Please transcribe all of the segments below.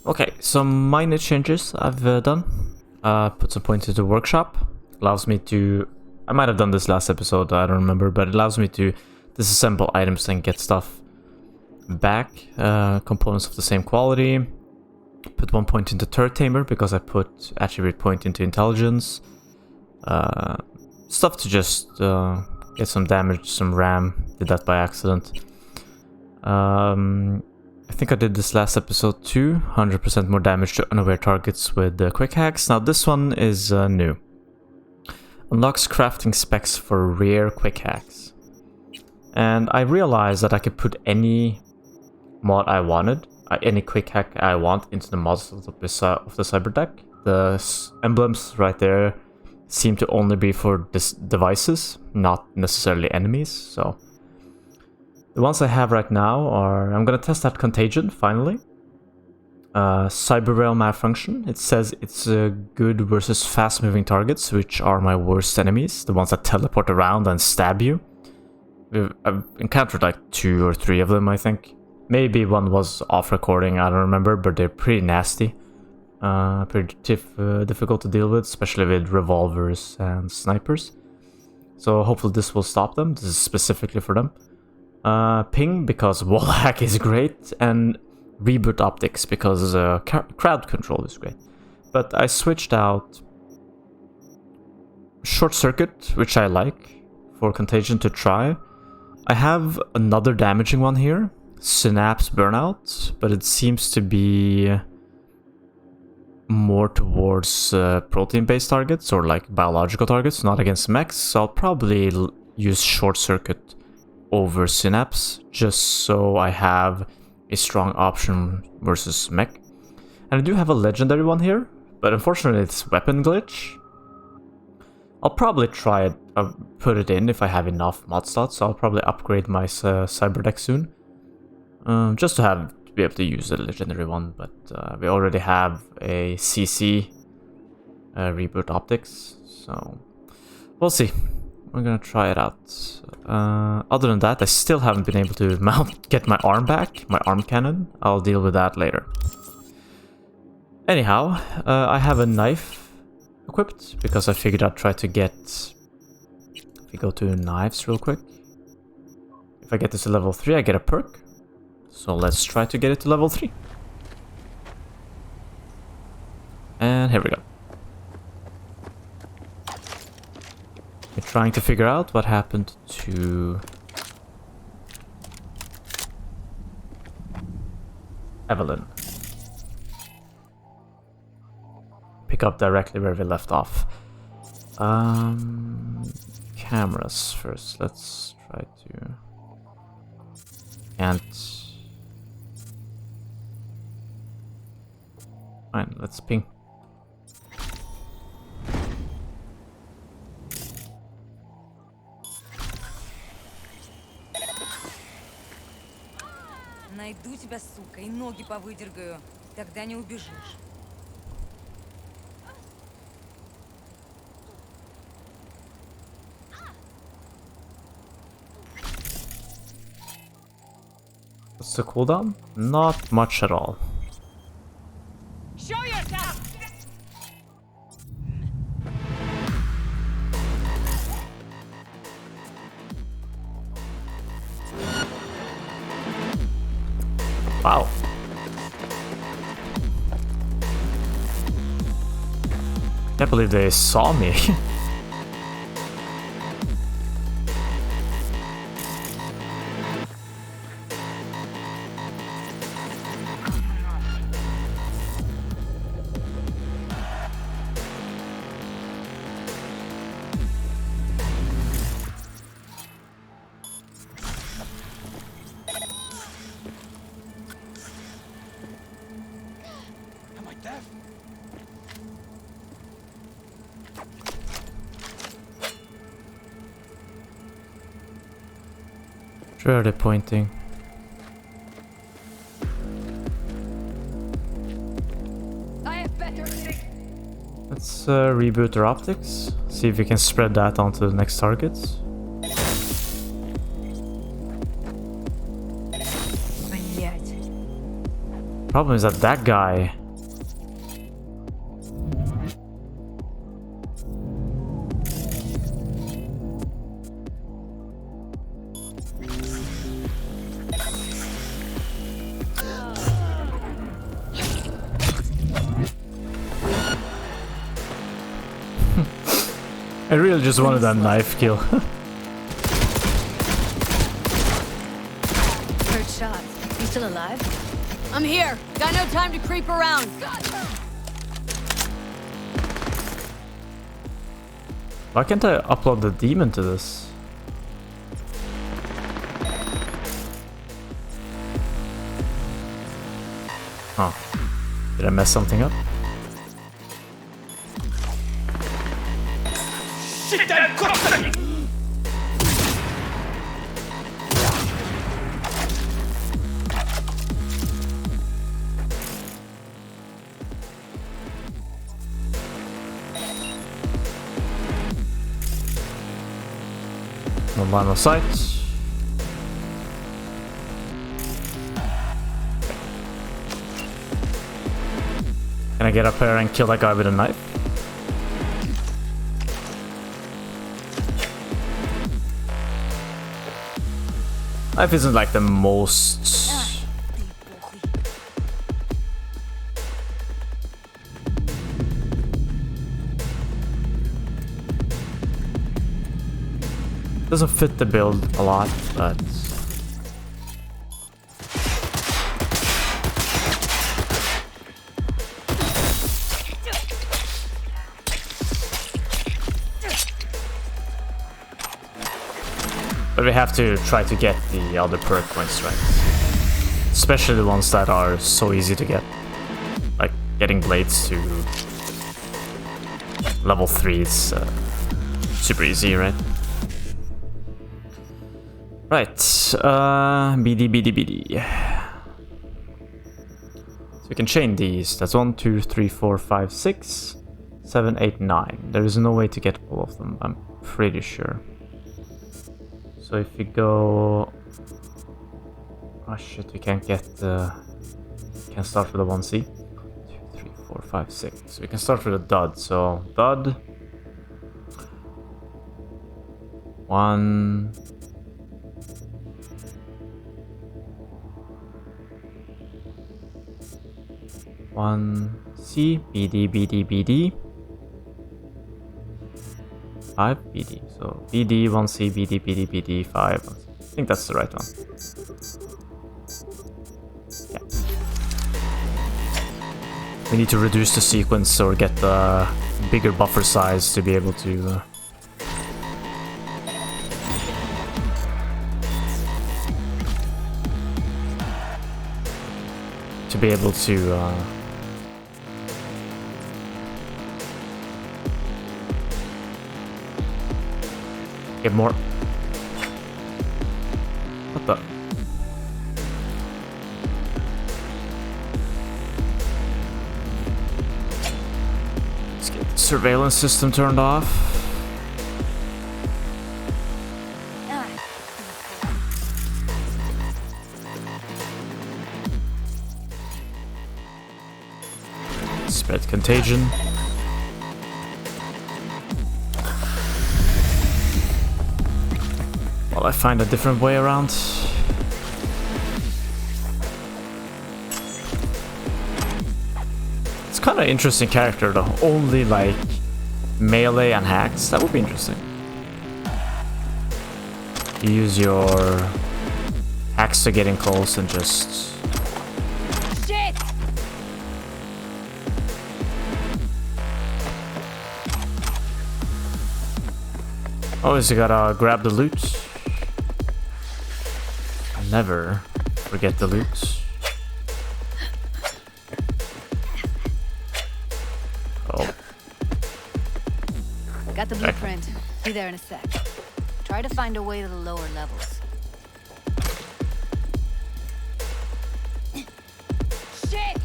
Okay, some minor changes I've done. Put some points into workshop. Allows me to... I might have done this last episode, I don't remember, but it allows me to disassemble items and get stuff back. Components of the same quality. Put 1 point into turret tamer because I put attribute point into intelligence. Stuff to just get some damage, some RAM. Did that by accident. I think I did this last episode too. 100% more damage to unaware targets with quick hacks. Now this one is new. Unlocks crafting specs for rare quick hacks. And I realized that I could put any mod I wanted, any quick hack I want into the mods of the cyber deck. The emblems right there seem to only be for devices, not necessarily enemies, so... The ones I have right now are... I'm gonna test that Contagion, finally. Cyber Rail Malfunction. It says it's good versus fast-moving targets, which are my worst enemies. The ones that teleport around and stab you. I've encountered like 2 or 3 of them, I think. Maybe one was off recording, I don't remember, but they're pretty nasty. Pretty difficult to deal with, especially with revolvers and snipers. So hopefully this will stop them. This is specifically for them. Ping, because wall hack is great, and reboot optics, because crowd control is great. But I switched out short circuit, which I like, for Contagion to try. I have another damaging one here, synapse burnout, but it seems to be more towards protein-based targets, or like biological targets, not against mechs, so I'll probably use short circuit over synapse, just so I have a strong option versus mech. And I do have a legendary one here, but unfortunately it's weapon glitch. I'll probably try it, put it in if I have enough mod slots, so I'll probably upgrade my cyber deck soon. Just to be able to use the legendary one, but we already have a CC reboot optics, so we'll see. We're gonna try it out. Other than that, I still haven't been able to get my arm back, my arm cannon. I'll deal with that later. Anyhow, I have a knife equipped because I figured I'd try to get... If we go to knives real quick. If I get this to level 3, I get a perk. So let's try to get it to level 3. And here we go. We're trying to figure out what happened to Evelyn. Pick up directly where we left off. Cameras first. Let's try to... Can't... Fine, let's ping. Найду тебя, сука, и ноги повыдергаю. Тогда не убежишь. What's the cooldown? Not much at all. Show yourself! Wow. Can't believe they saw me. Am I deaf? Where are they pointing? I have better things. Let's reboot their optics. See if we can spread that onto the next targets. Блять. Problem is that that guy... I really just wanted that knife kill. Third shot. You still alive? I'm here. Got no time to creep around. Why can't I upload the demon to this? Oh. Did I mess something up? No line of sight. Can I get up here and kill that guy with a knife? Knife isn't like the most... Doesn't fit the build a lot, but... But we have to try to get the other perk points right. Especially the ones that are so easy to get. Like getting blades to level 3 is super easy, right? Right, BD. So we can chain these. That's 1, 2, 3, 4, 5, 6, 7, 8, 9. There is no way to get all of them, I'm pretty sure. So if we go... Oh shit, we can't get... Can't start with a 1C. 2, 3, 4, 5, 6. So we can start with a dud. So dud. 1... 1C, BD. 5 BD. So BD, 1C, BD, 5. I think that's the right one. Yeah. We need to reduce the sequence or get the bigger buffer size to be able to... get more. What the? Let's get the surveillance system turned off. Spread contagion. Well, I find a different way around. It's kind of interesting character though. Only like melee and hacks. That would be interesting. You use your hacks to get in close and just... Shit! Always you gotta grab the loot. Never forget the loot. Oh. Got the blueprint. Be there in a sec. Try to find a way to the lower levels. Shit!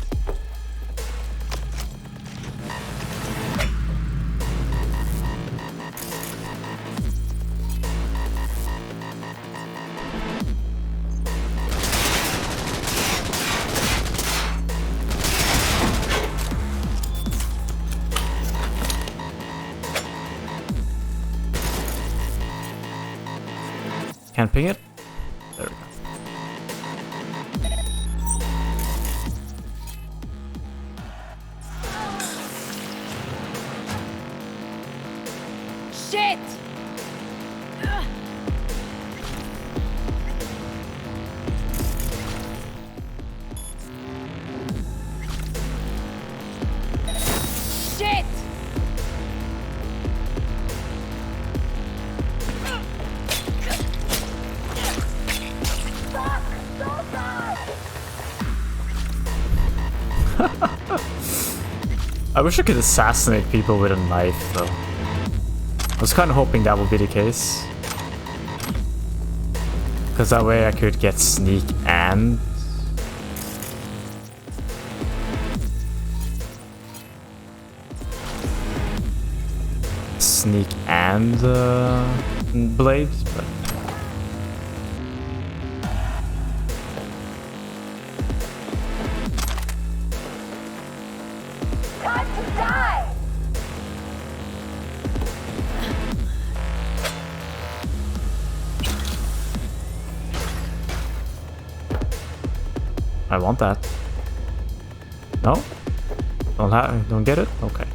Can't ping it? There we go. Shit! Shit! I wish I could assassinate people with a knife, though. I was kind of hoping that would be the case. Because that way I could get sneak and... Sneak and blade, but... Time to die! I want that. No? Don't get it? Okay.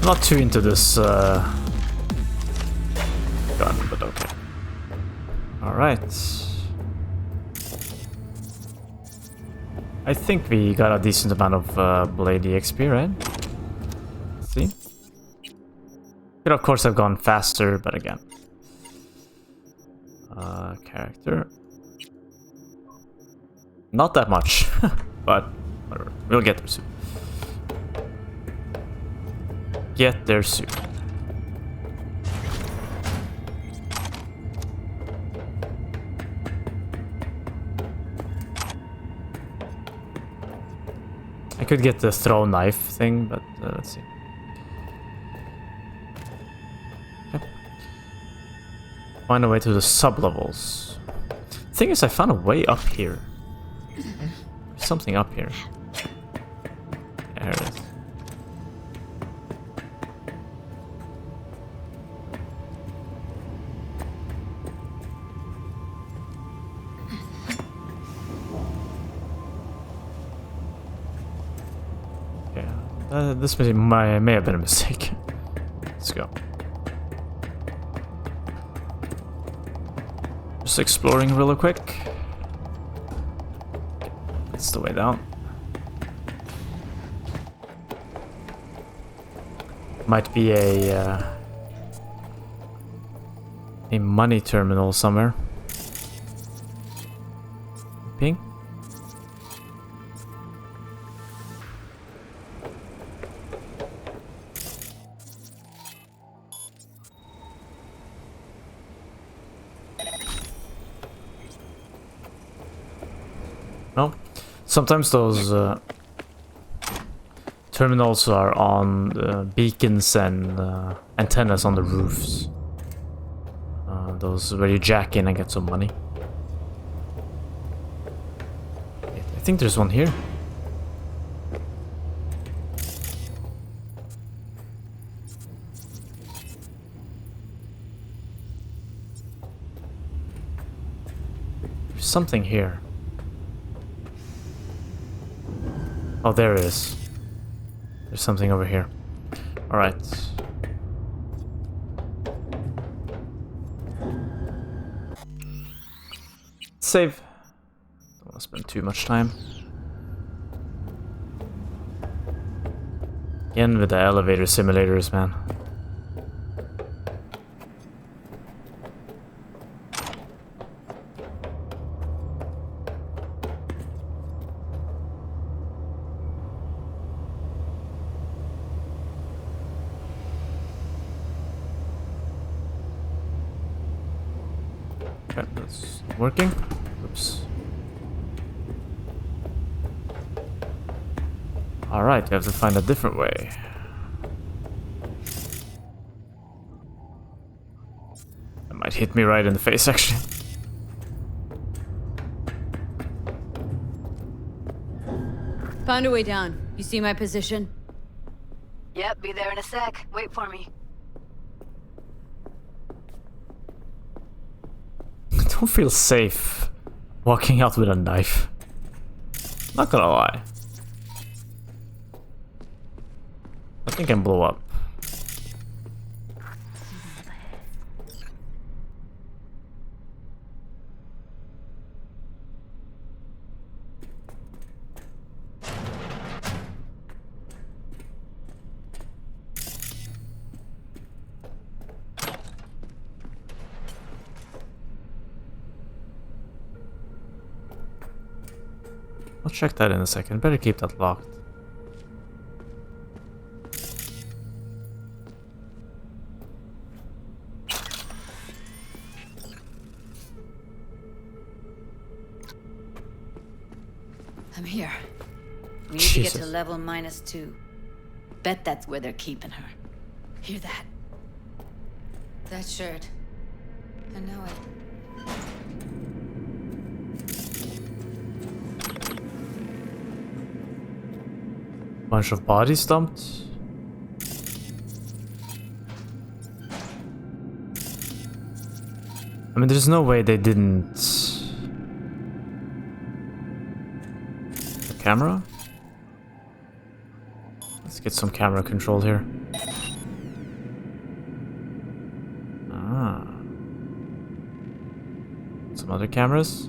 Not too into this gun, but okay. Alright. I think we got a decent amount of Blade EXP, right? Let's see. Could of course have gone faster, but again. Character. Not that much, but whatever. We'll get there soon. Get there soon. I could get the throw knife thing, but let's see. Okay. Find a way to the sub-levels. Thing is, I found a way up here. There's something up here. There it is. This may have been a mistake. Let's go. Just exploring real quick. That's the way down. Might be a money terminal somewhere. Ping. No. Sometimes those terminals are on beacons and antennas on the roofs. Those where you jack in and get some money. I think there's one here. There's something here. Oh, there it is. There's something over here. Alright. Save. Don't want to spend too much time. Again with the elevator simulators, man. Okay, that's working. Oops. Alright, you have to find a different way. That might hit me right in the face, actually. Found a way down. You see my position? Yep, be there in a sec. Wait for me. I don't feel safe walking out with a knife. Not gonna lie. I think I can blow up. I'll check that in a second. Better keep that locked. I'm here. We need Jesus. to get to level -2. Bet that's where they're keeping her. Hear that? That shirt. I know it. Bunch of bodies dumped. I mean, there's no way they didn't. The camera? Let's get some camera control here. Ah. Some other cameras.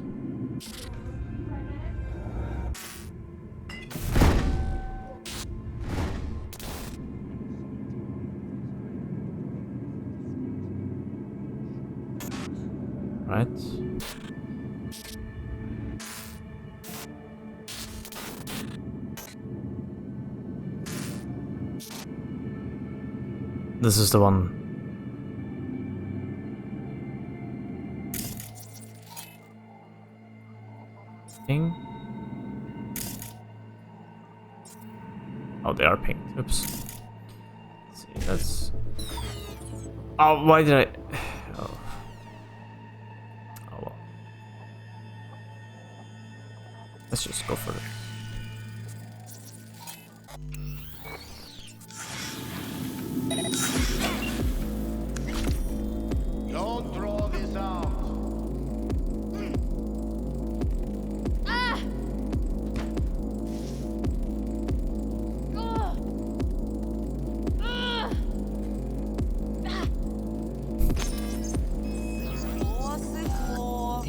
Right. This is the one. Thing. Oh, they are pink. Oops. Let's see, that's. Oh, why did I? Oh. Oh well. Let's just go for it. Don't throw this out. Сыкло.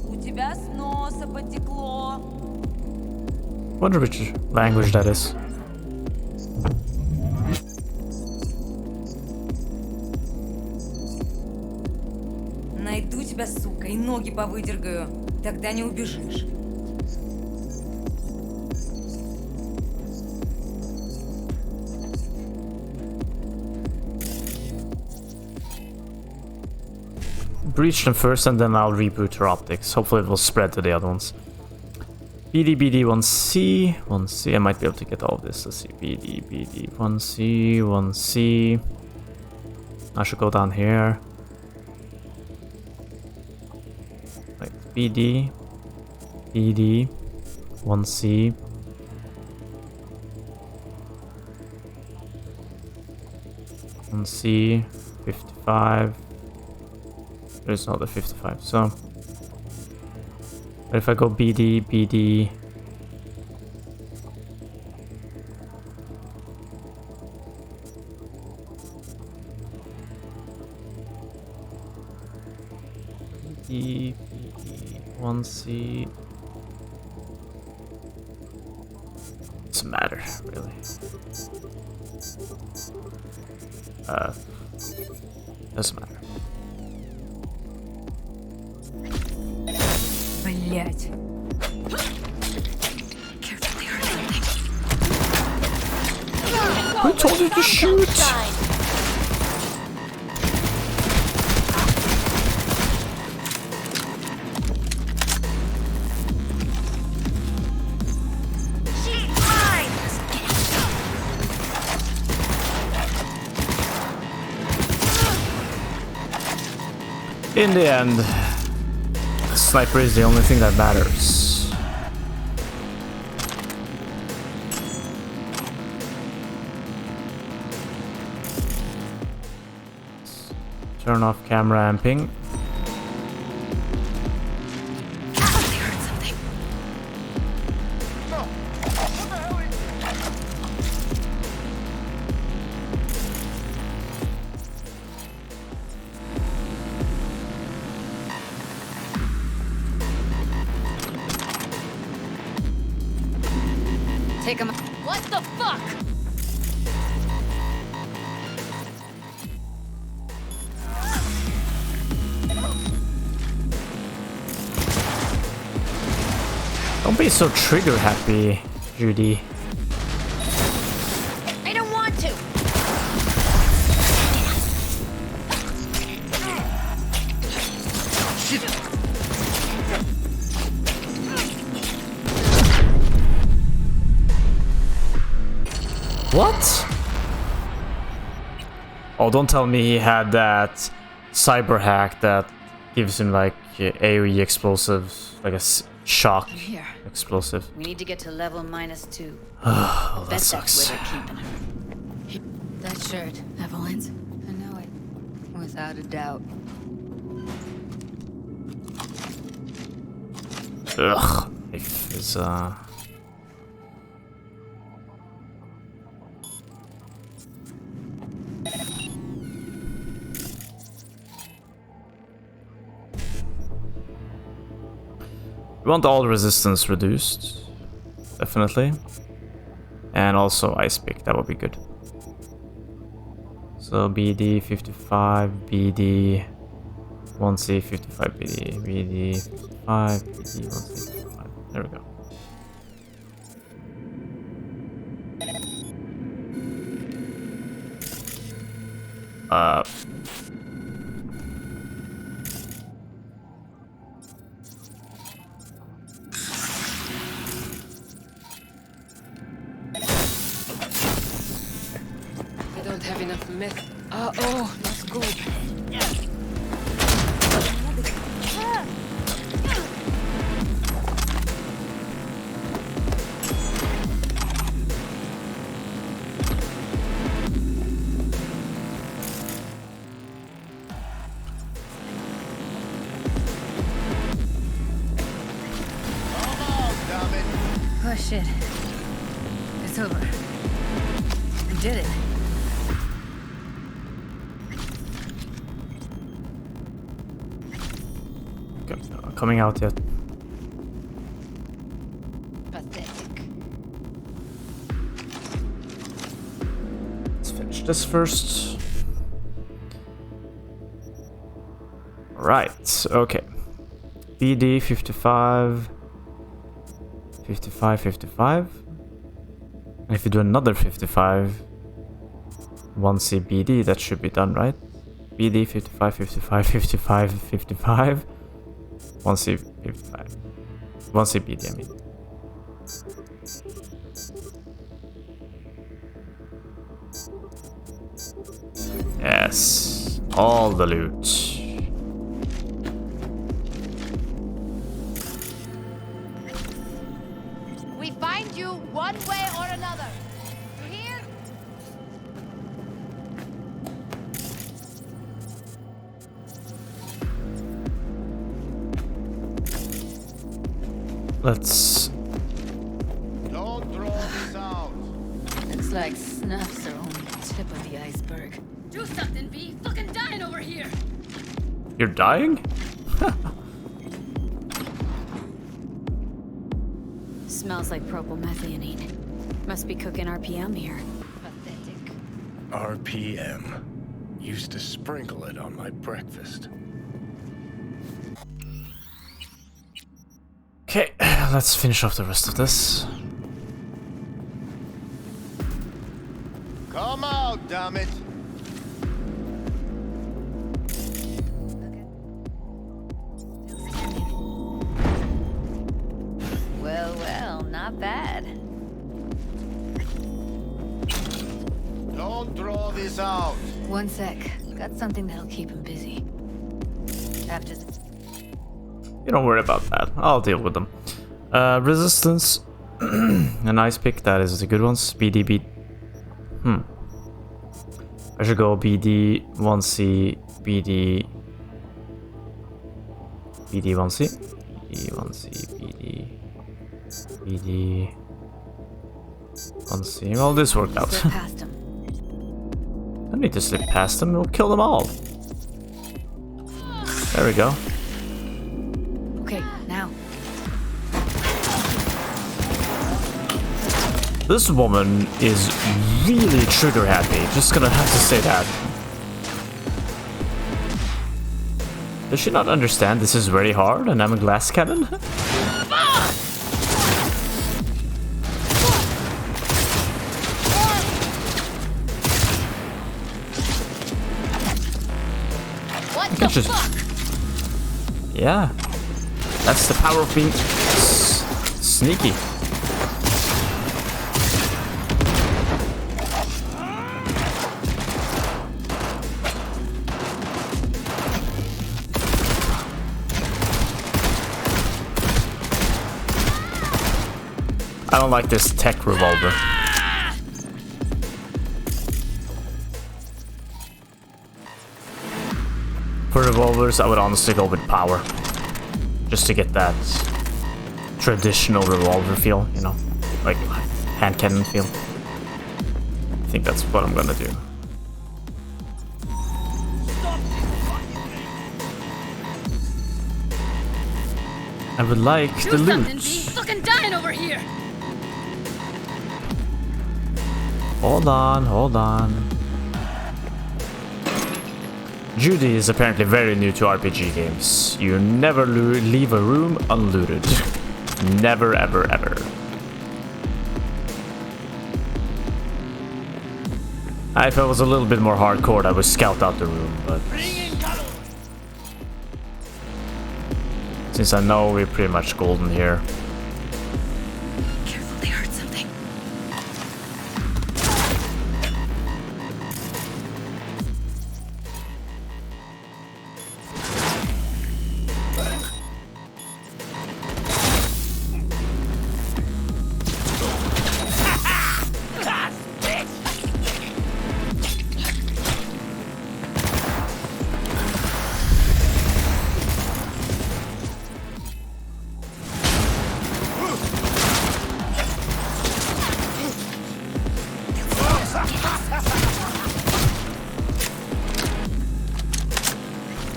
У тебя с носа потекло. Wonder which language that is. Найду тебя, сука, и ноги повыдергаю. Тогда не убежишь. Breach them first and then I'll reboot her optics. Hopefully it will spread to the other ones. BD, BD, 1C. 1C, I might be able to get all of this. Let's see. BD, BD, 1C, 1C. I should go down here. Like BD, BD, 1C. One C, 55. There's not the 55, so. But if I go BD, BD. BD, BD, 1C. Doesn't matter, really. Doesn't matter. Блять. Who told you to shoot? In the end, the sniper is the only thing that matters. Turn off camera amping. Take him. What the fuck? Don't be so trigger happy, Judy. I don't want to. What? Oh, don't tell me he had that cyber hack that gives him like AoE explosives, like a shock Here. explosive. We need to get to level -2. Oh, that Bet sucks. that's where they're keeping her. That shirt, Evelyn's. I know it. Without a doubt. Ugh. If it's we want all resistance reduced, definitely, and also ice pick. That would be good. So BD 55, BD 1C 55, BD 55, BD 1C 55. There we go. I don't have enough meth. Oh, that's good. Come on, damn it. Oh shit. It's over. We did it. Okay, not coming out yet. Pathetic. Let's finish this first. Right, okay. BD 55, 55, 55. And if you do another 55, 1C BD, that should be done, right? BD 55, 55, 55, 55, 1C 55. 1C BD, I mean. Yes, all the loot. We find you one way or another. You hear? Let's... Don't draw this out. Looks like snuff's are only the tip of the iceberg. Do something, B. Fucking dying over here. You're dying? Smells like propylmethionine. Must be cooking RPM here. Pathetic. RPM. Used to sprinkle it on my breakfast. Okay, let's finish off the rest of this. Come out, damn it. Well, well, not bad. Don't draw this out. One sec. Got something that'll keep him busy. Baptism. You don't worry about that. I'll deal with them. Resistance. A nice pick. That is a good one. BD. I should go BD 1C, BD 1C, BD 1C, BD 1C. Well, this worked out. Slip past him. I need to slip past them. We'll kill them all. There we go. Okay, now. This woman is really trigger happy. Just gonna have to say that. Does she not understand this is very hard and I'm a glass cannon? What the Just... fuck? Yeah. That's the power of being sneaky. I don't like this tech revolver. For revolvers, I would honestly go with power. Just to get that traditional revolver feel, you know? Like hand cannon feel. I think that's what I'm gonna do. I would like the loot. Fucking dying over here. Hold on. Judy is apparently very new to RPG games. You never leave a room unlooted. Never, ever, ever. If I was a little bit more hardcore, I would scout out the room, but... Since I know we're pretty much golden here. Careful, they heard something.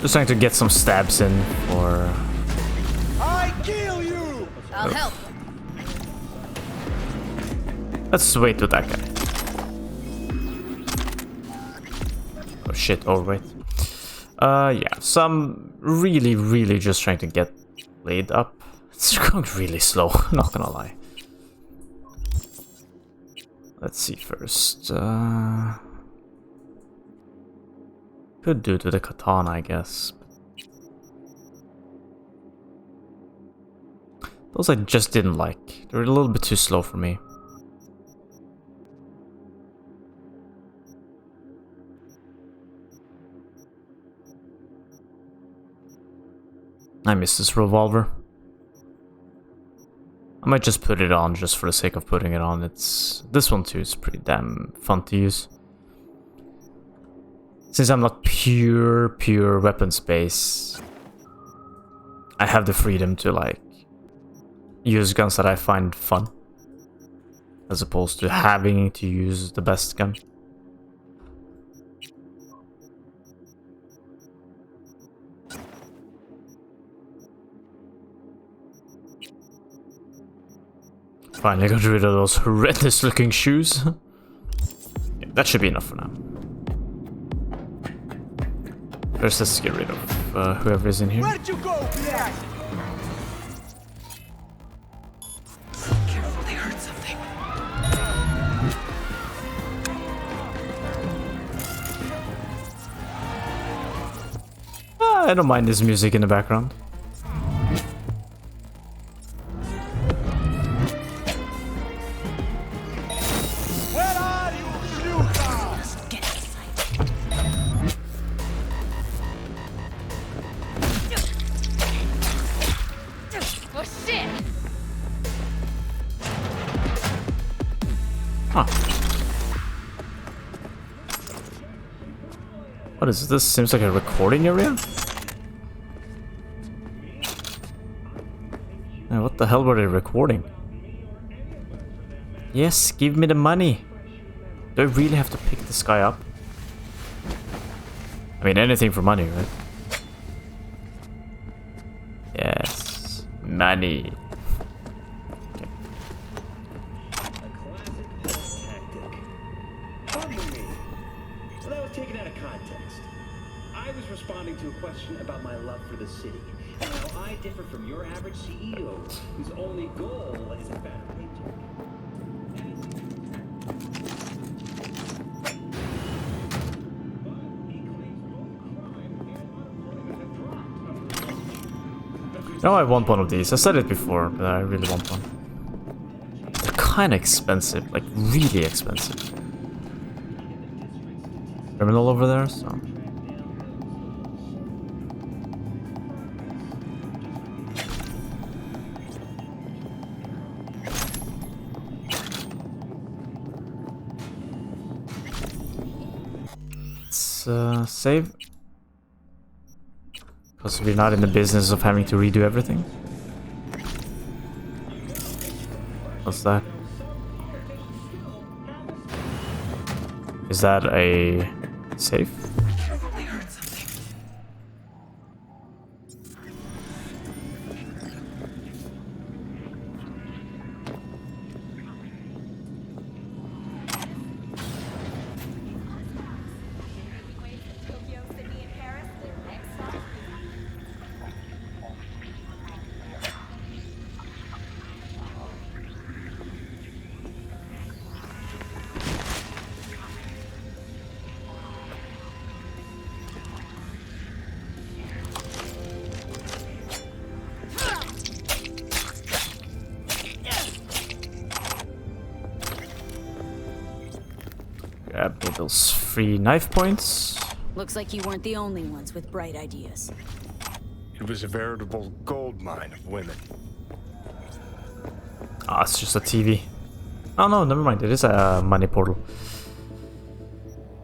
Just trying to get some stabs in for... I kill you! I'll help. Let's wait with that guy. Oh shit, oh wait. Yeah, so I'm really just trying to get laid up. It's going really slow, not gonna lie. Let's see first. Could do it with a katana, I guess. Those I just didn't like. They were a little bit too slow for me. I miss this revolver. I might just put it on just for the sake of putting it on. This one too is pretty damn fun to use. Since I'm not pure weapon space, I have the freedom to like use guns that I find fun, as opposed to having to use the best gun. Finally got rid of those horrendous looking shoes. Yeah, that should be enough for now. First, let's get rid of whoever is in here. Where'd you go, Black? Careful, they heard something. I don't mind this music in the background. Where are you, Luca? Huh. What is this? Seems like a recording area? What the hell were they recording? Yes, give me the money. Do I really have to pick this guy up? I mean, anything for money, right? Yes, money. Okay. Pardon me. Well, that was taken out of context. I was responding to a question about my love for the city and how I differ from your average CEO whose only goal is a better paycheck. No, I want one of these. I said it before, but I really want one. They're kind of expensive, like really expensive. Terminal over there, so. Let's save. Because we're not in the business of having to redo everything. What's that? Is that a safe? Grab those free knife points. Looks like you weren't the only ones with bright ideas. It was a veritable gold mine of women. Ah, it's just a TV. Oh no, never mind. It is a money portal.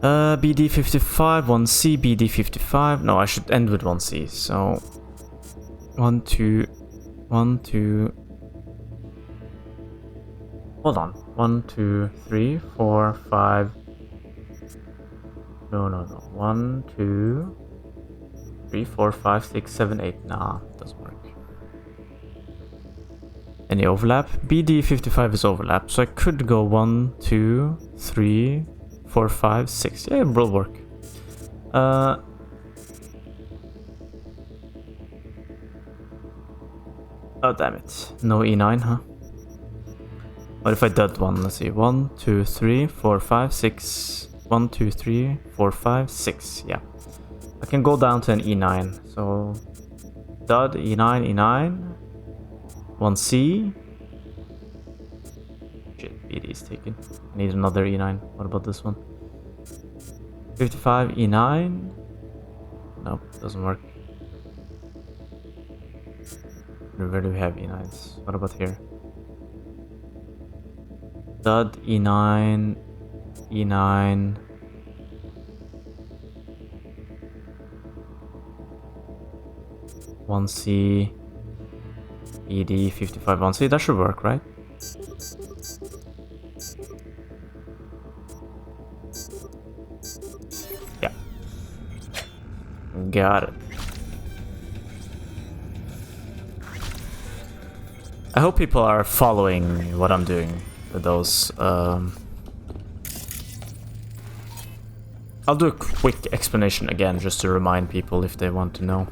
BD55, 1C, BD55. No, I should end with 1C. So 1, 2, 1, 2. Hold on. 1, 2, 3, 4, 5. No. 1, 2, 3, 4, 5, 6, 7, 8. Nah, doesn't work. Any overlap? BD55 is overlap, so I could go 1, 2, 3, 4, 5, 6. Yeah, it will work. Oh, damn it. No E9, huh? What if I did one? Let's see. 1, 2, 3, 4, 5, 6. 1, 2, 3, 4, 5, 6. Yeah. I can go down to an E9. So, dud, E9, E9. 1C. Shit, BD is taken. I need another E9. What about this one? 55, E9. Nope, doesn't work. Where do we have E9s? What about here? Dud, E9, E9. One C, ED 55 1C. That should work, right? Yeah. Got it. I hope people are following what I'm doing with those. I'll do a quick explanation again just to remind people if they want to know.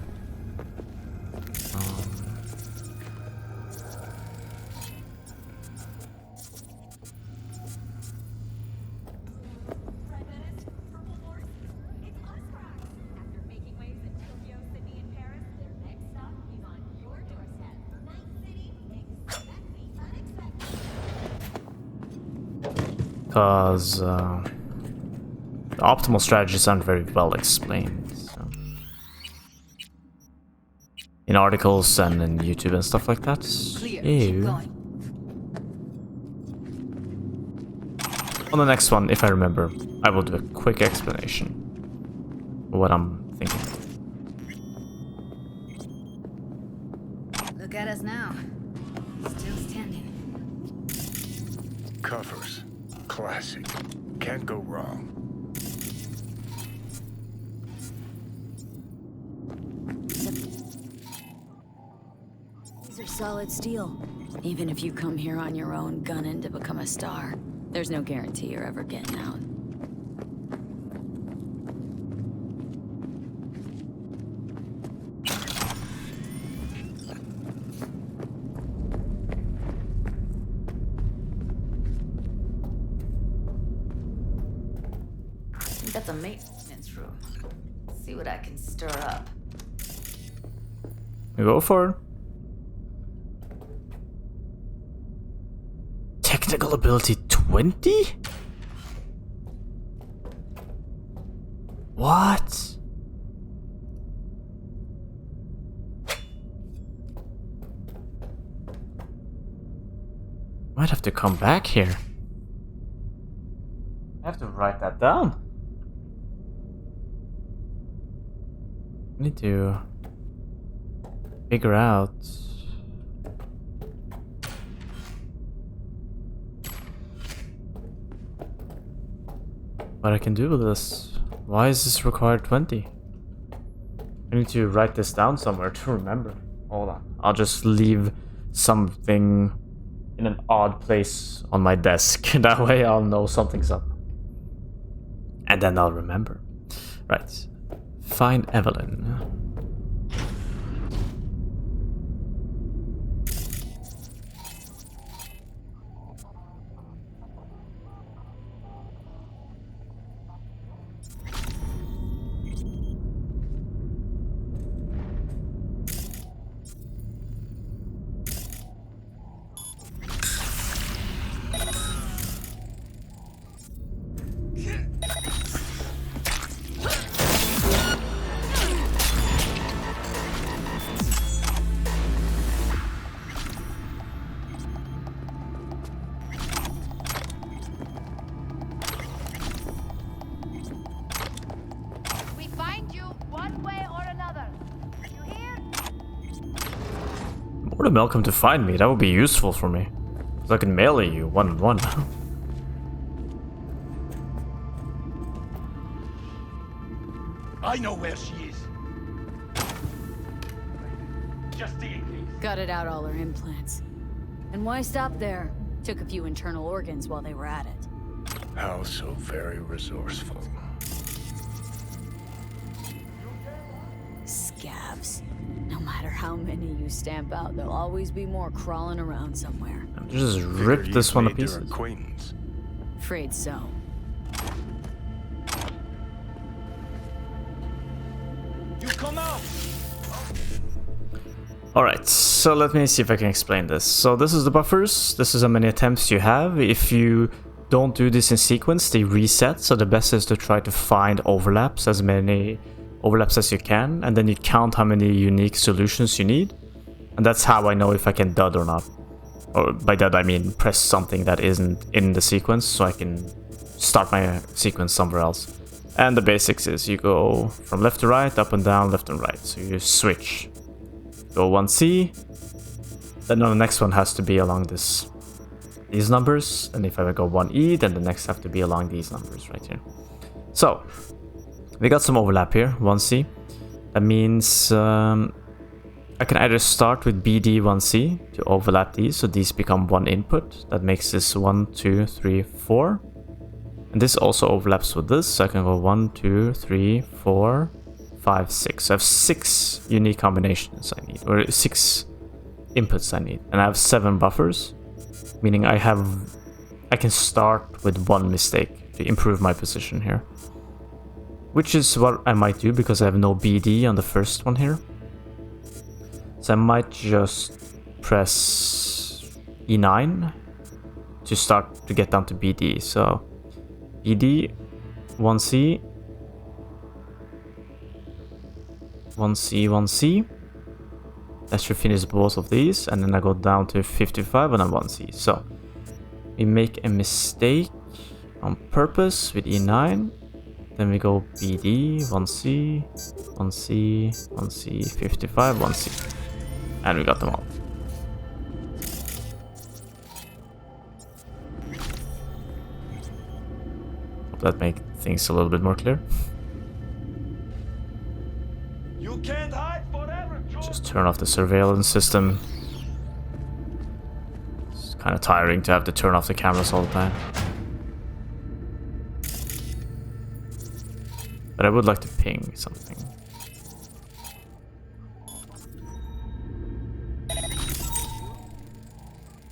Because the optimal strategies aren't very well explained. So. In articles and in YouTube and stuff like that. Clear. Ew. Keep going. On the next one, if I remember, I will do a quick explanation of what I'm thinking. Look at us now. Still standing. Covers. Classic. Can't go wrong. These are solid steel. Even if you come here on your own, gunning to become a star, there's no guarantee you're ever getting out. That's a maintenance room. See what I can stir up. Go for it. Technical ability 20? What? Might have to come back here. I have to write that down. I need to figure out what I can do with this. Why is this required 20? I need to write this down somewhere to remember. Hold on. I'll just leave something in an odd place on my desk. That way I'll know something's up. And then I'll remember. Right. Find Evelyn. We find you one way or another. You hear? More than welcome to find me. That would be useful for me. So I can melee you one-on-one. I know where she is. Just in case. Gutted out all her implants. And why stop there? Took a few internal organs while they were at it. How so very resourceful. Scabs. No matter how many you stamp out, there'll always be more crawling around somewhere. Just Figure rip this you've one to made their pieces. acquaintance. Afraid so. You come out! Alright, so let me see if I can explain this. So this is the buffers. This is how many attempts you have. If you don't do this in sequence, they reset. So the best is to try to find overlaps, as many overlaps as you can. And then you count how many unique solutions you need. And that's how I know if I can dud or not. Or by dud I mean press something that isn't in the sequence, so I can start my sequence somewhere else. And the basics is you go from left to right, up and down, left and right. So you switch. Go 1C, then the next one has to be along these numbers, and if I go 1E, then the next have to be along these numbers right here. So we got some overlap here, 1C. That means I can either start with BD 1C to overlap these, so these become one input. That makes this 1, 2, 3, 4. And this also overlaps with this, so I can go 1, 2, 3, 4, 5, 6. So I have 6 unique combinations I need, or 6 inputs I need. And I have 7 buffers, meaning I can start with 1 mistake to improve my position here. Which is what I might do because I have no BD on the first one here. So I might just press E9 to start to get down to BD. So BD, 1C, 1C, 1C. That should finish both of these, and then I go down to 55 and then 1C. So we make a mistake on purpose with E9. Then we go BD, 1C, 1C, 1C, 55, 1C. And we got them all. Hope that makes things a little bit more clear. You can't hide forever, Just turn off the surveillance system. It's kind of tiring to have to turn off the cameras all the time. But I would like to ping something.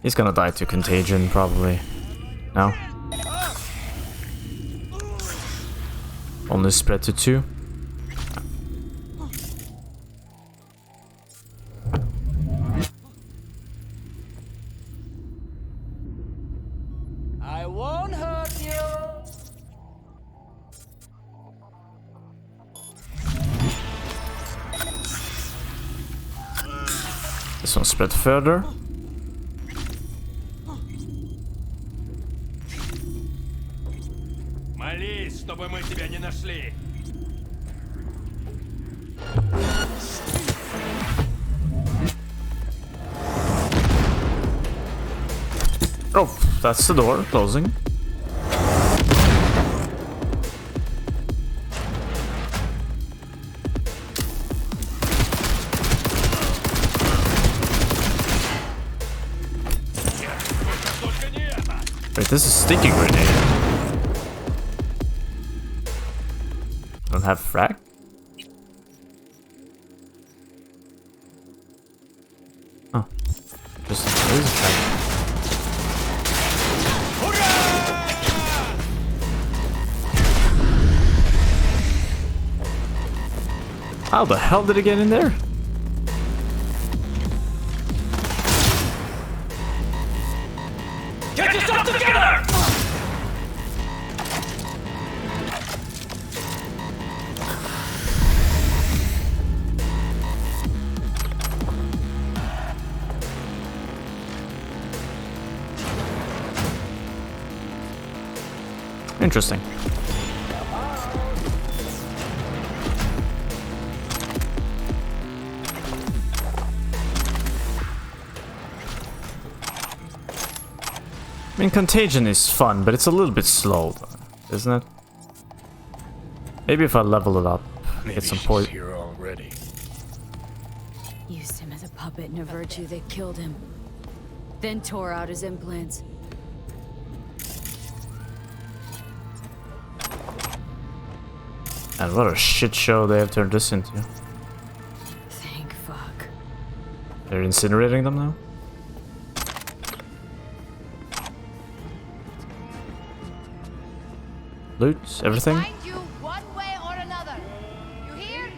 He's gonna die to contagion, probably. No? Only spread to 2. I won't hurt you. This one spread further. Молись, чтобы мы тебя не нашли. Oh, that's the door closing. Wait, this is sticky grenade. Don't have frag? Oh. Just there is a frag. How the hell did it get in there? Get yourself together! Interesting. I mean, contagion is fun, but it's a little bit slow, though, isn't it? Maybe if I level it up, get some poison. Here already. Used him as a puppet in a virtue that killed him. Then tore out his implants. And what a shit show they have turned this into. Thank fuck. They're incinerating them now? Loot, everything? Find you one way or another. You hear?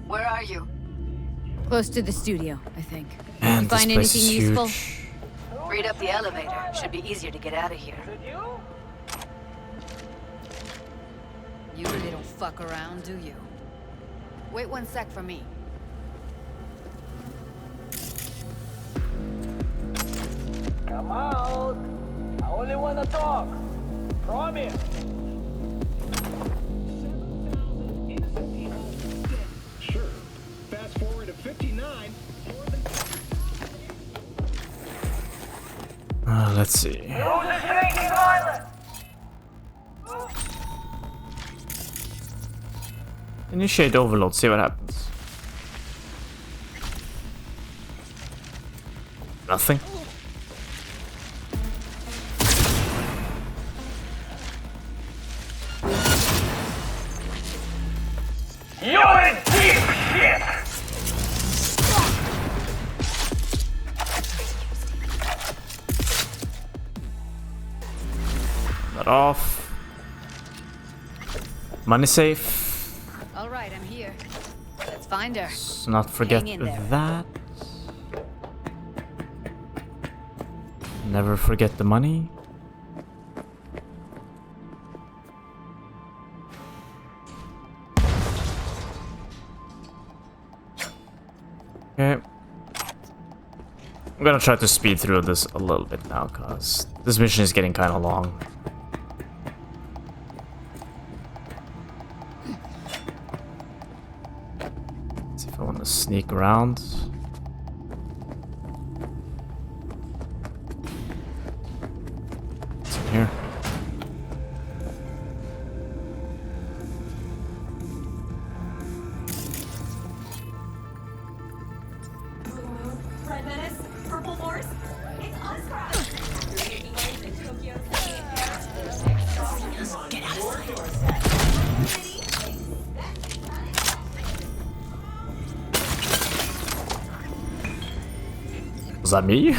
Where are you? Close to the studio, I think. And You this find place anything is useful? huge. Read up the elevator. Should be easier to get out of here. You really don't fuck around, do you? Wait 1 sec for me. Come out. I only want to talk. Promise. Sure. Fast forward to 59. Let's see. Who's this drinking violence? Initiate overload, see what happens. Nothing. You're in deep shit. That off. Money safe. All right, I'm here. Let's find her. Let's not forget Hang in there. that. Never forget the money. Okay. I'm gonna try to speed through this a little bit now, cause this mission is getting kind of long. Let's see if I want to sneak around. What's in here? Was that me?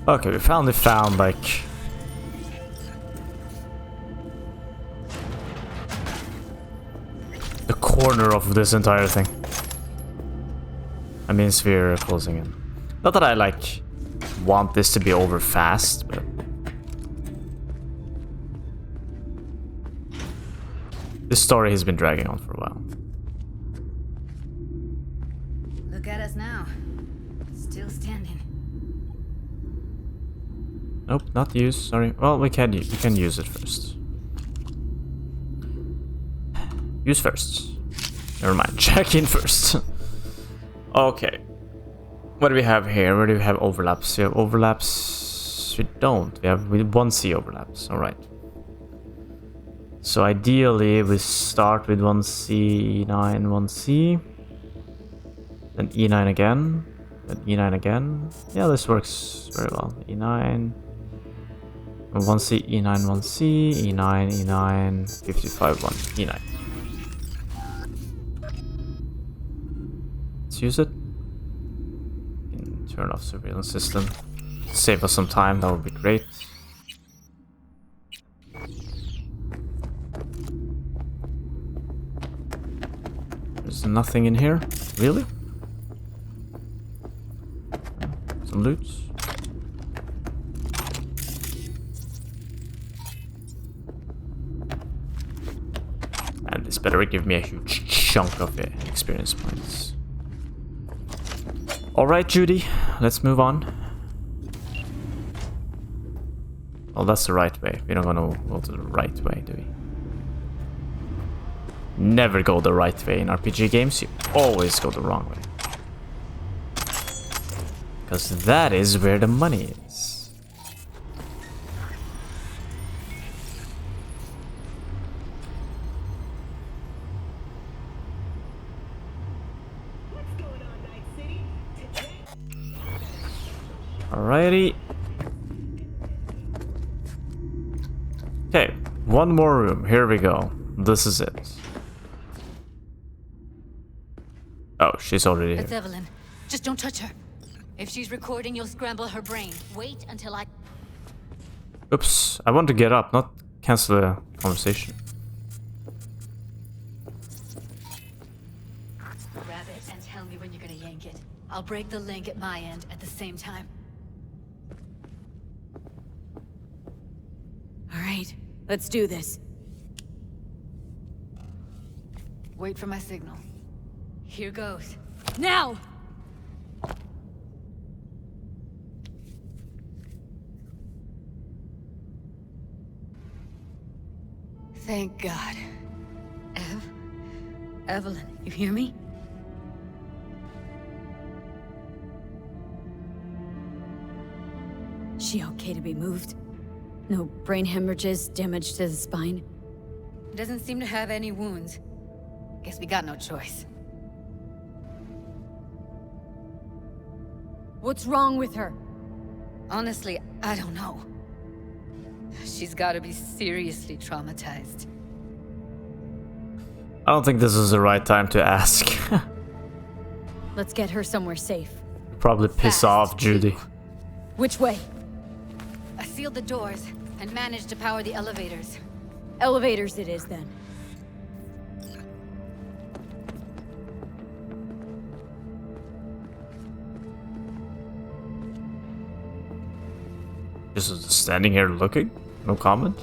Okay, we finally found like the corner of this entire thing. I mean, sphere closing in. Not that I like want this to be over fast, but this story has been dragging on for a while. Look at us now. Still standing. Nope, not use. Sorry. Well, we can use it first. Use first. Never mind. Check in first. Okay. What do we have here? Where do we have overlaps? We have overlaps. We don't. We have 1C overlaps. All right. So ideally, we start with 1C, E9, 1C, then E9 again, then E9 again. Yeah, this works very well. E9, 1C, E9, 1C, E9, E9, 55, 1, E9. Let's use it. Turn off surveillance system. Save us some time, that would be great. There's nothing in here, really? Some loot. And this better give me a huge chunk of experience points. Alright, Judy, let's move on. Well, that's the right way. We don't want to go to the right way, do we? Never go the right way in RPG games, you always go the wrong way. Because that is where the money is. Alrighty. Okay, one more room. Here we go. This is it. Oh, she's already It's here. Evelyn. Just don't touch her. If she's recording, you'll scramble her brain. Wait until I... Oops, I want to get up, not cancel the conversation. Grab it and tell me when you're gonna yank it. I'll break the link at my end at the same time. All right, let's do this. Wait for my signal. Here goes. Now! Thank God. Evelyn, you hear me? She okay to be moved? No brain hemorrhages, damage to the spine? Doesn't seem to have any wounds. Guess we got no choice. What's wrong with her? Honestly, I don't know. She's gotta be seriously traumatized. I don't think this is the right time to ask. Let's get her somewhere safe. Probably piss Fast, off Judy. Which way? I sealed the doors and managed to power the elevators. Elevators it is then. Just standing here looking? No comment?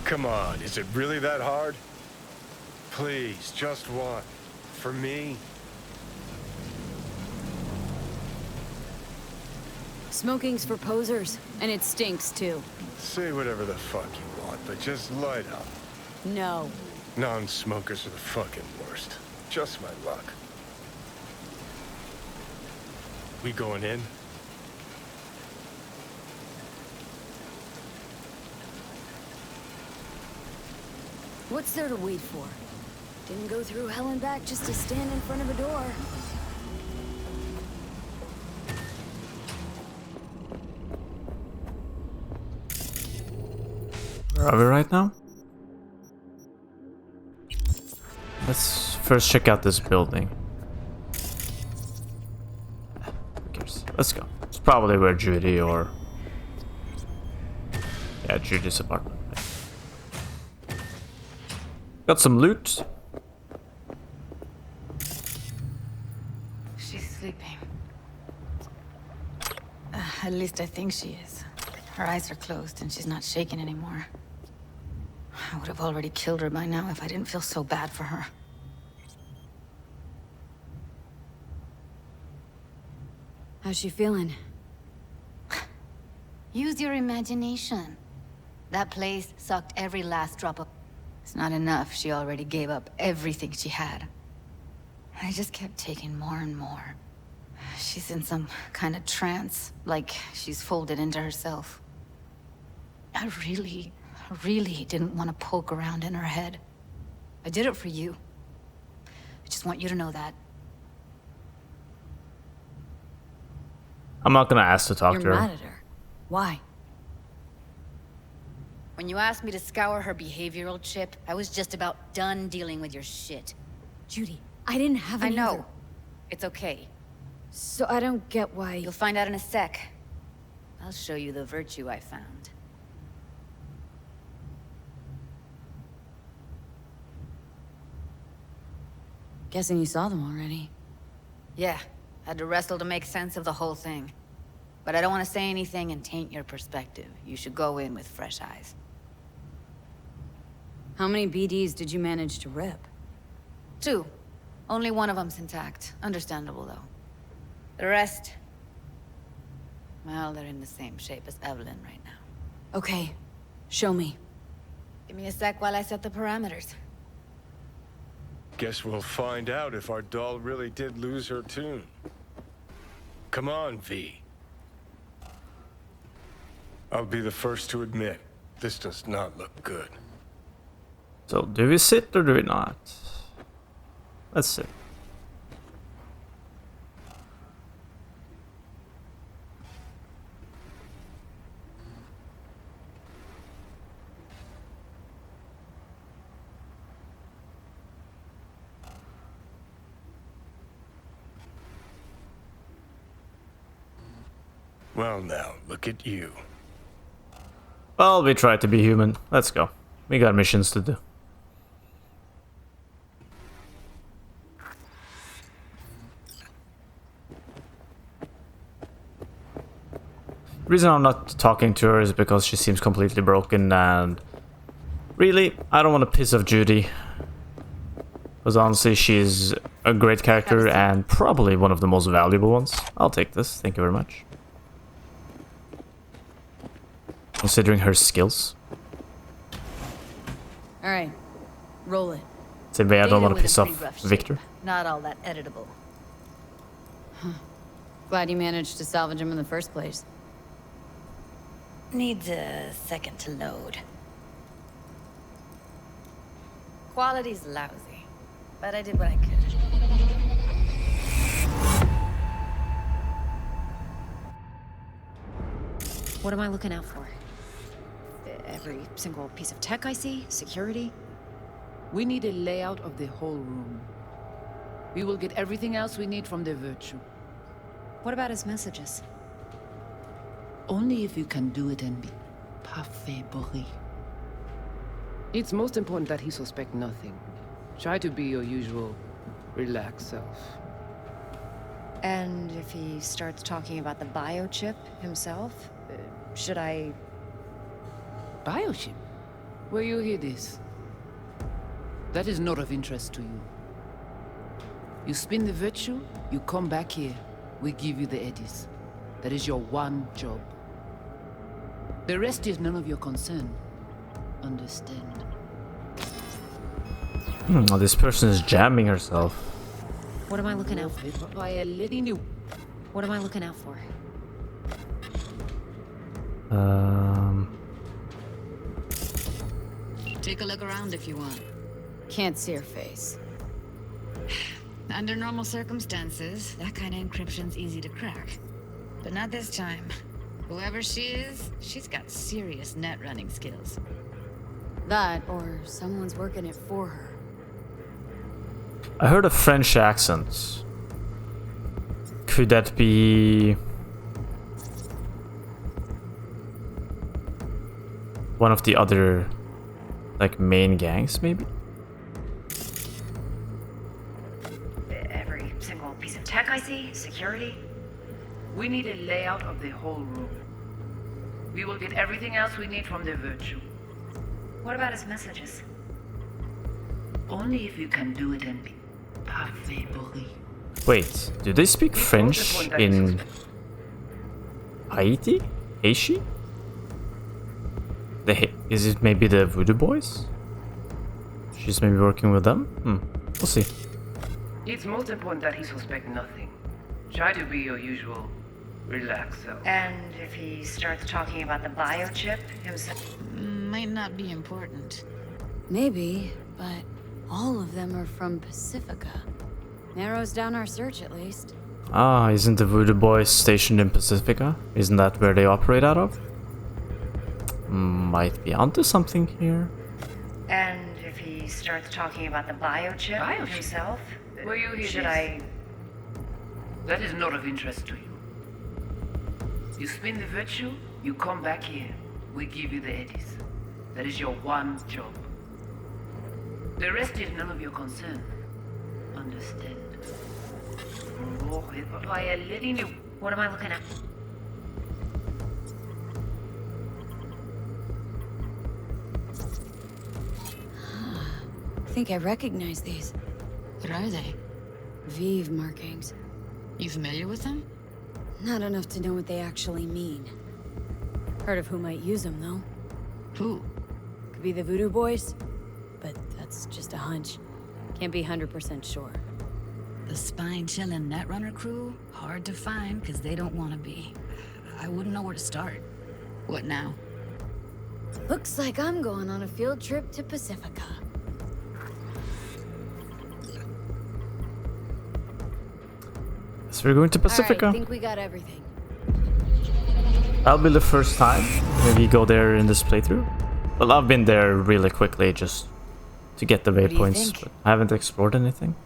Come on, is it really that hard? Please, just one. For me? Smoking's for posers, and it stinks too. Say whatever the fuck you want, but just light up. No. Non-smokers are the fucking worst. Just my luck. We going in? What's there to wait for? Didn't go through hell and back just to stand in front of a door. Where are we right now? Let's first check out this building. Who cares? Let's go. It's probably where Judy or... Yeah, Judy's apartment. Got some loot. She's sleeping. At least I think she is. Her eyes are closed and she's not shaking anymore. I would have already killed her by now if I didn't feel so bad for her. How's she feeling? Use your imagination. That place sucked every last drop of... It's not enough. She already gave up everything she had. I just kept taking more and more. She's in some kind of trance, like she's folded into herself. I really didn't want to poke around in her head. I did it for you. I just want you to know that. I'm not gonna ask to talk to You're her. mad at her. Why? When you asked me to scour her behavioral chip, I was just about done dealing with your shit. Judy, I didn't have I any know. other- It's okay. So I don't get why... You'll find out in a sec. I'll show you the virtue I found. Guessing you saw them already. Yeah, had to wrestle to make sense of the whole thing. But I don't want to say anything and taint your perspective. You should go in with fresh eyes. How many BDs did you manage to rip? 2. Only one of them's intact. Understandable, though. The rest... Well, they're in the same shape as Evelyn right now. Okay, show me. Give me a sec while I set the parameters. Guess we'll find out if our doll really did lose her tune. Come on, V. I'll be the first to admit, this does not look good. So, do we sit or do we not? Let's sit. Well now, look at you. Well, we try to be human. Let's go. We got missions to do. The reason I'm not talking to her is because she seems completely broken and... Really, I don't want to piss off Judy. Because honestly, she's a great character and probably one of the most valuable ones. I'll take this, thank you very much. Considering her skills. Alright, roll it. Same way I don't Data want to with a piss off pretty rough Victor. shape. Not all that editable. Glad you managed to salvage him in the first place. Needs a second to load. Quality's lousy, but I did what I could. What am I looking out for? Every single piece of tech I see? Security? We need a layout of the whole room. We will get everything else we need from the virtue. What about his messages? Only if you can do it and be parfait bourré. It's most important that he suspect nothing. Try to be your usual, relaxed self. And if he starts talking about the biochip himself, should I... Biochip? Where you hear this? That is not of interest to you. You spin the virtue, you come back here, we give you the eddies. That is your one job. The rest is none of your concern. Understand? Oh, this person is jamming herself. What am I looking out for? What am I looking out for? Take a look around if you want. Can't see her face. Under normal circumstances, that kind of encryption's easy to crack. But not this time. Whoever she is, she's got serious net running skills. That, or someone's working it for her. I heard a French accent. Could that be one of the other, like, main gangs, maybe? Every single piece of tech I see, security. We need a layout of the whole room. We will get everything else we need from the virtue. What about his messages? Only if you can do it and be parfait. Wait, do they speak French in Haiti? Haiti? Is it maybe the Voodoo Boys? She's maybe working with them? We'll see. It's most important that he suspect nothing. Try to be your usual relaxed self. And if he starts talking about the biochip himself? Might not be important. Maybe, but all of them are from Pacifica. Narrows down our search at least. Ah, isn't the Voodoo Boys stationed in Pacifica? Isn't that where they operate out of? Might be onto something here. And if he starts talking about the biochip himself? Will you hear Should this? I... That is not of interest to you. You spin the virtue, you come back here. We give you the eddies. That is your one job. The rest is none of your concern. Understand? What am I looking at? I think I recognize these. What are they? Vive markings. You familiar with them? Not enough to know what they actually mean. Heard of who might use them, though. Who? Could be the Voodoo Boys, but that's just a hunch. Can't be 100% sure. The spine-chilling Netrunner crew? Hard to find, because they don't want to be. I wouldn't know where to start. What now? Looks like I'm going on a field trip to Pacifica. So we're going to Pacifica. I think we got everything. That'll be the first time maybe go there in this playthrough. Well, I've been there really quickly just to get the do you waypoints, think? but I haven't explored anything.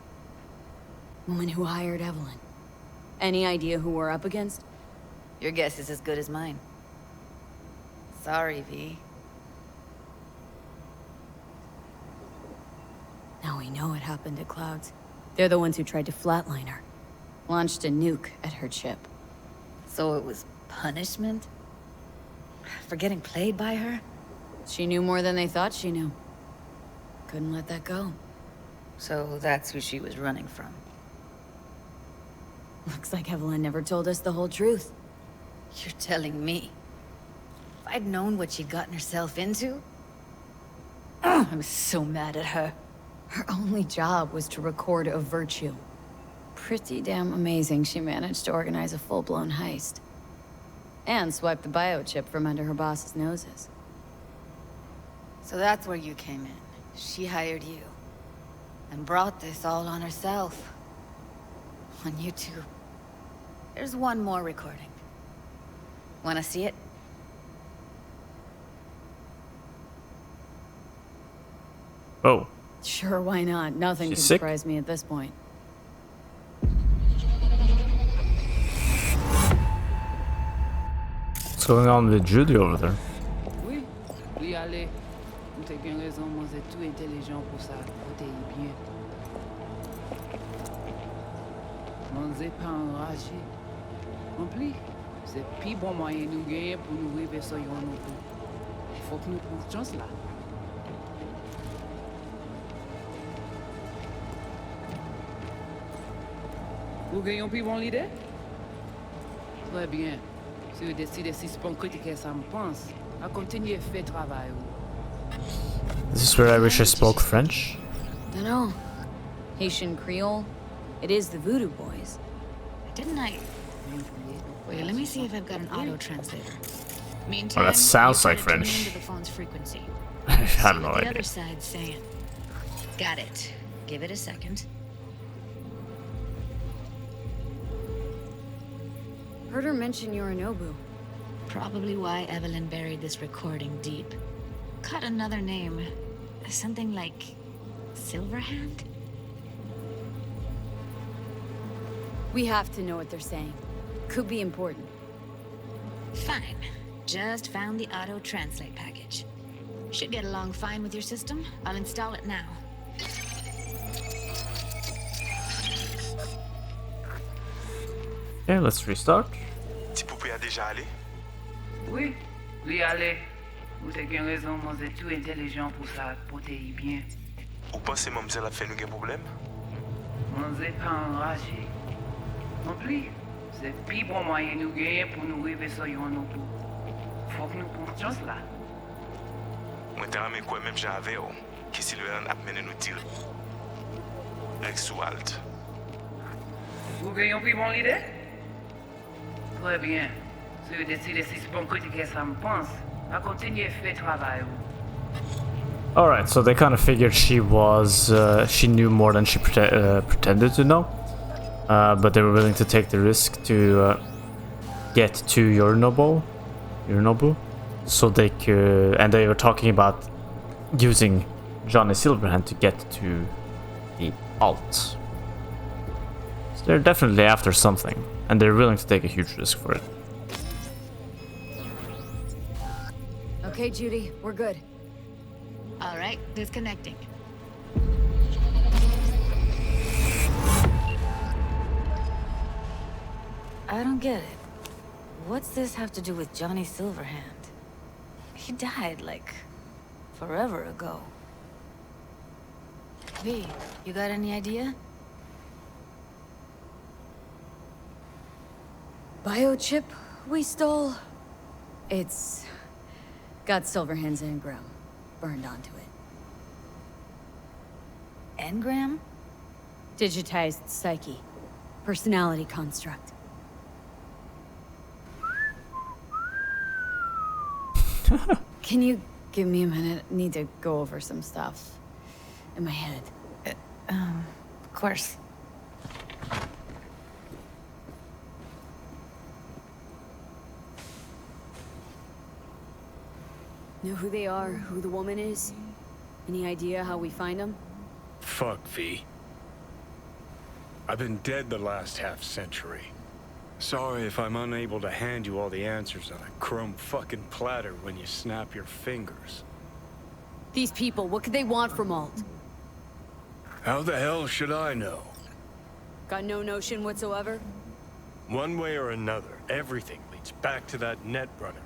Woman who hired Evelyn. Any idea who we're up against? Your guess is as good as mine. Sorry, V. Now we know what happened to Clouds. They're the ones who tried to flatline her. Launched a nuke at her ship. So it was punishment? For getting played by her? She knew more than they thought she knew. Couldn't let that go. So that's who she was running from. Looks like Evelyn never told us the whole truth. You're telling me? If I'd known what she'd gotten herself into? I'm so mad at her. Her only job was to record a virtue. Pretty damn amazing she managed to organize a full-blown heist. And swipe the biochip from under her boss's noses. So that's where you came in. She hired you. And brought this all on herself. On YouTube. There's one more recording. Wanna see it? Oh, Sure, why not? Nothing She's can sick? surprise me at this point. what's going on with Judy over there? Oui, oui, allez. T'as bien raison, moi, vous êtes tout intelligent pour ça. Protégez bien. Moi, vous êtes pas enragé. En plus, c'est plus bon moyen nous gagner pour nous arriver sur yon nous. Il faut que nous prenions chance là. Vous gagnez plus bon l'idée? Très bien. Si vous décidez si c'est bon critique ça me pense, à continuer à faire travail. This is where I wish I spoke French. Dunno. Haitian Creole? It is the Voodoo Boys. Didn't I? Wait, let me see if I've got an auto translator. Meantime, Oh, that sounds you like try to tune French. into the phone's frequency. I have See no what the idea. other side's saying. Got it. Give it a second. Heard her mention Yorinobu. Probably why Evelyn buried this recording deep. Caught another name. Something like Silverhand? We have to know what they're saying. Could be important. Fine. Just found the auto-translate package. Should get along fine with your system. I'll install it now. Okay, let's restart. Ti poupée a déjà allé? Oui, lui allez. Vous avez une raison, moi c'est tout intelligent pour ça, pour te y bien. Ou pensez mademoiselle a fait nous un problème? Moi c'est pas enragé. Non plus, c'est le plus bon moyen nous gagner pour nous rêver sur nos pour. Faut que nous prenions chance là. Moi t'as ramé quoi même j'avais qui si le a mené nous tirer. Avec sous alt. Vous gagnez plus bon l'idée? Très bien. Si vous décidez si c'est bon critique ça me pense, à continuer à faire travail. Alright, so they kind of figured she was, she knew more than she pretended to know. But they were willing to take the risk to get to Yorinobu, so they could, and they were talking about using Johnny Silverhand to get to the alt. So they're definitely after something, and they're willing to take a huge risk for it. Okay, Judy, we're good. All right, disconnecting. I don't get it. What's this have to do with Johnny Silverhand? He died, like, forever ago. V, you got any idea? Biochip we stole? It's got Silverhand's engram burned onto it. Engram? Digitized psyche. Personality construct. Can you give me a minute? Need to go over some stuff in my head. Of course. Know who they are, who the woman is? Any idea how we find them? Fuck, V. I've been dead the last half-century. Sorry if I'm unable to hand you all the answers on a chrome fucking platter when you snap your fingers. These people, what could they want from Alt? How the hell should I know? Got no notion whatsoever? One way or another, everything leads back to that netrunner.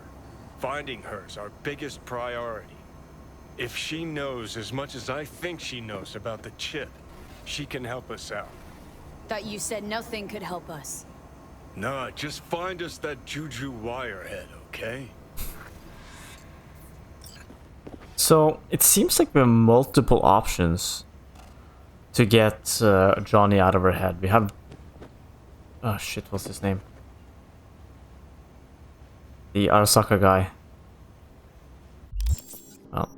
Finding her's our biggest priority. If she knows as much as I think she knows about the chip, she can help us out. Thought you said nothing could help us. Nah, just find us that Juju wirehead, okay? So it seems like we have multiple options to get Johnny out of her head. We have, oh shit, what's his name? The Arasaka guy. Well,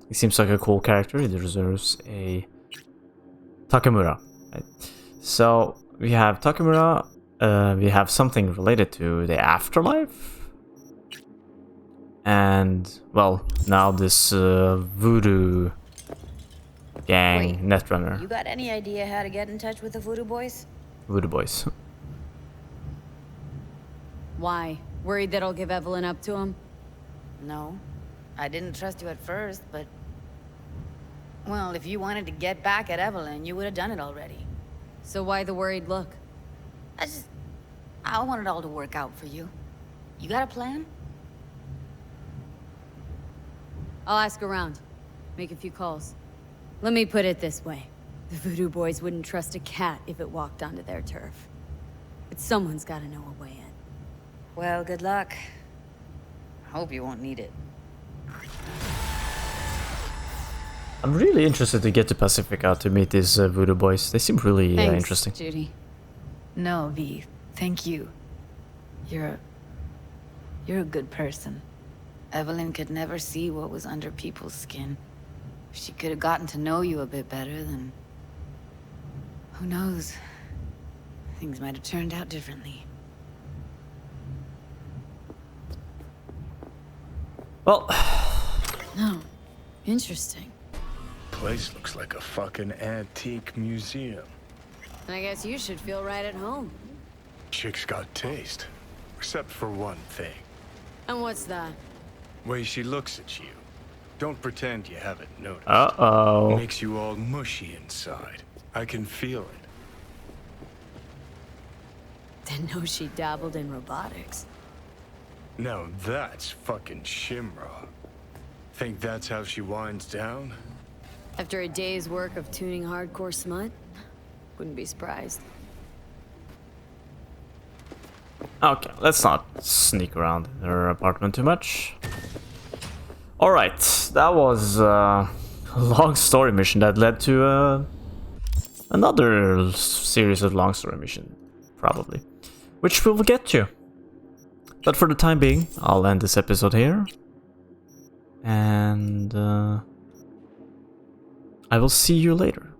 he seems like a cool character. He deserves a Takamura. Right? So we have Takamura. We have something related to the afterlife. And, well, now this voodoo gang Wait, netrunner. You got any idea how to get in touch with the Voodoo Boys? Voodoo boys. Why? Worried that I'll give Evelyn up to him? No. I didn't trust you at first, but... Well, if you wanted to get back at Evelyn, you would have done it already. So why the worried look? I want it all to work out for you. You got a plan? I'll ask around. Make a few calls. Let me put it this way. The voodoo boys wouldn't trust a cat if it walked onto their turf. But someone's gotta know a way in. Well, good luck. Hope you won't need it. I'm really interested to get to Pacifica to meet these voodoo boys. They seem really Thanks, interesting. Judy. No, V. Thank you. You're a good person. Evelyn could never see what was under people's skin. If she could have gotten to know you a bit better, then... who knows? Things might have turned out differently. Well... No. Interesting. Place looks like a fucking antique museum. I guess you should feel right at home. Chick's got taste. Except for one thing. And what's that? Way she looks at you. Don't pretend you haven't noticed. Uh-oh. Makes you all mushy inside. I can feel it. Didn't know she dabbled in robotics. Now that's fucking Shimra. Think that's how she winds down? After a day's work of tuning hardcore smut? Wouldn't be surprised. Okay, let's not sneak around in her apartment too much. Alright, that was a long story mission that led to another series of long story mission, probably. Which we will get to. But for the time being, I'll end this episode here. And I will see you later.